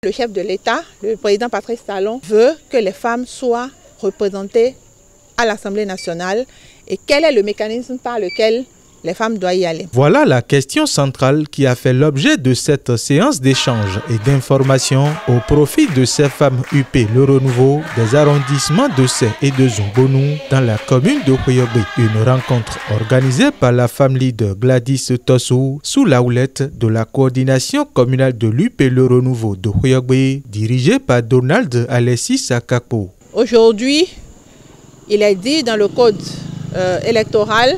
Le chef de l'État, le président Patrice Talon, veut que les femmes soient représentées à l'Assemblée nationale. Et quel est le mécanisme par lequel les femmes doivent y aller? Voilà la question centrale qui a fait l'objet de cette séance d'échange et d'information au profit de ces femmes UP Le Renouveau des arrondissements de Sé et de Zumbonou dans la commune de Huyogbe. Une rencontre organisée par la femme leader Gladys Tossou sous la houlette de la coordination communale de l'UP Le Renouveau de Huyogbe dirigée par Donald Alessis Sakako. Aujourd'hui, il est dit dans le code électoral,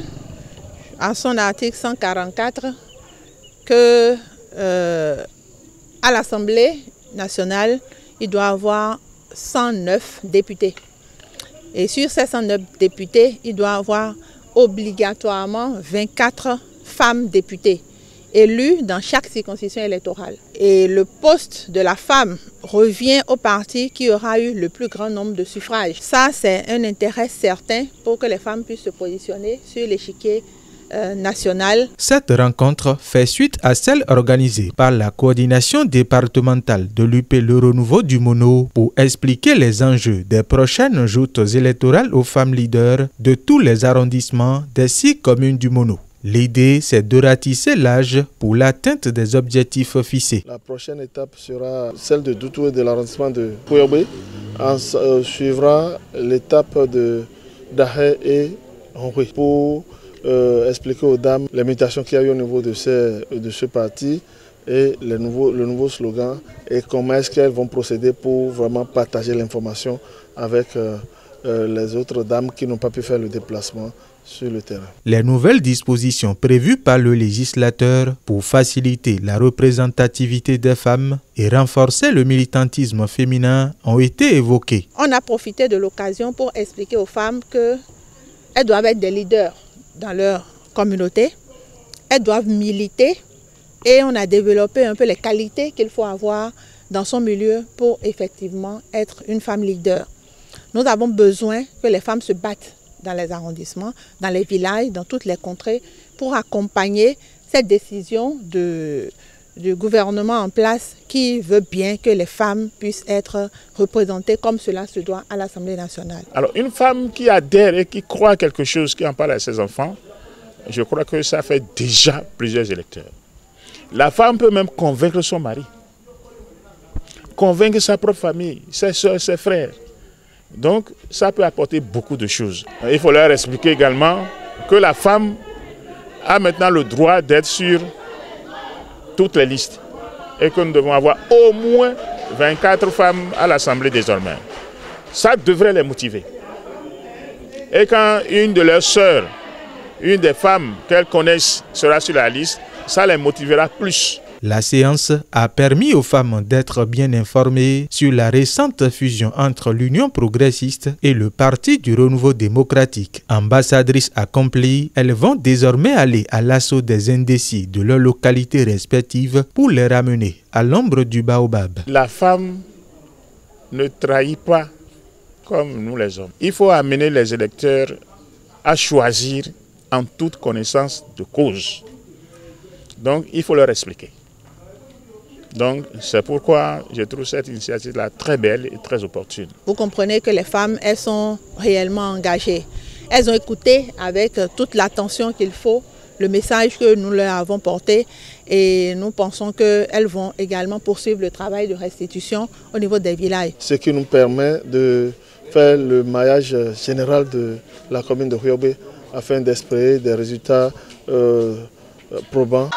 à son article 144, que à l'Assemblée nationale, il doit y avoir 109 députés. Et sur ces 109 députés, il doit y avoir obligatoirement 24 femmes députées élues dans chaque circonscription électorale. Et le poste de la femme revient au parti qui aura eu le plus grand nombre de suffrages. Ça, c'est un intérêt certain pour que les femmes puissent se positionner sur l'échiquier national. Cette rencontre fait suite à celle organisée par la coordination départementale de l'UP Le Renouveau du Mono pour expliquer les enjeux des prochaines joutes électorales aux femmes leaders de tous les arrondissements des 6 communes du Mono. L'idée, c'est de ratisser l'âge pour l'atteinte des objectifs fixés. La prochaine étape sera celle de Doutou de l'arrondissement de Huyogbe. Suivra l'étape de Dahé et Honri pour expliquer aux dames les mutations qu'il y a eu au niveau de ce parti et le nouveau slogan et comment est-ce qu'elles vont procéder pour vraiment partager l'information avec les autres dames qui n'ont pas pu faire le déplacement sur le terrain. Les nouvelles dispositions prévues par le législateur pour faciliter la représentativité des femmes et renforcer le militantisme féminin ont été évoquées. On a profité de l'occasion pour expliquer aux femmes qu'elles doivent être des leaders dans leur communauté, elles doivent militer et on a développé un peu les qualités qu'il faut avoir dans son milieu pour effectivement être une femme leader. Nous avons besoin que les femmes se battent dans les arrondissements, dans les villages, dans toutes les contrées pour accompagner cette décision du gouvernement en place qui veut bien que les femmes puissent être représentées comme cela se doit à l'Assemblée nationale. Alors une femme qui adhère et qui croit à quelque chose, qui en parle à ses enfants, je crois que ça fait déjà plusieurs électeurs. La femme peut même convaincre son mari, convaincre sa propre famille, ses soeurs, ses frères. Donc ça peut apporter beaucoup de choses. Il faut leur expliquer également que la femme a maintenant le droit d'être sur toutes les listes et que nous devons avoir au moins 24 femmes à l'Assemblée désormais. Ça devrait les motiver. Et quand une de leurs sœurs, une des femmes qu'elles connaissent sera sur la liste, ça les motivera plus. La séance a permis aux femmes d'être bien informées sur la récente fusion entre l'Union progressiste et le Parti du renouveau démocratique. Ambassadrices accomplies, elles vont désormais aller à l'assaut des indécis de leurs localités respectives pour les ramener à l'ombre du baobab. La femme ne trahit pas comme nous les hommes. Il faut amener les électeurs à choisir en toute connaissance de cause. Donc il faut leur expliquer. Donc c'est pourquoi je trouve cette initiative-là très belle et très opportune. Vous comprenez que les femmes, elles sont réellement engagées. Elles ont écouté avec toute l'attention qu'il faut le message que nous leur avons porté et nous pensons qu'elles vont également poursuivre le travail de restitution au niveau des villages. Ce qui nous permet de faire le maillage général de la commune de Huyogbe afin d'espérer des résultats probants.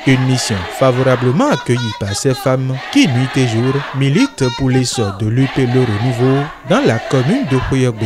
Une mission favorablement accueillie par ces femmes qui, nuit et jour, militent pour l'essor de l'UP Le Renouveau dans la commune de Huyogbe.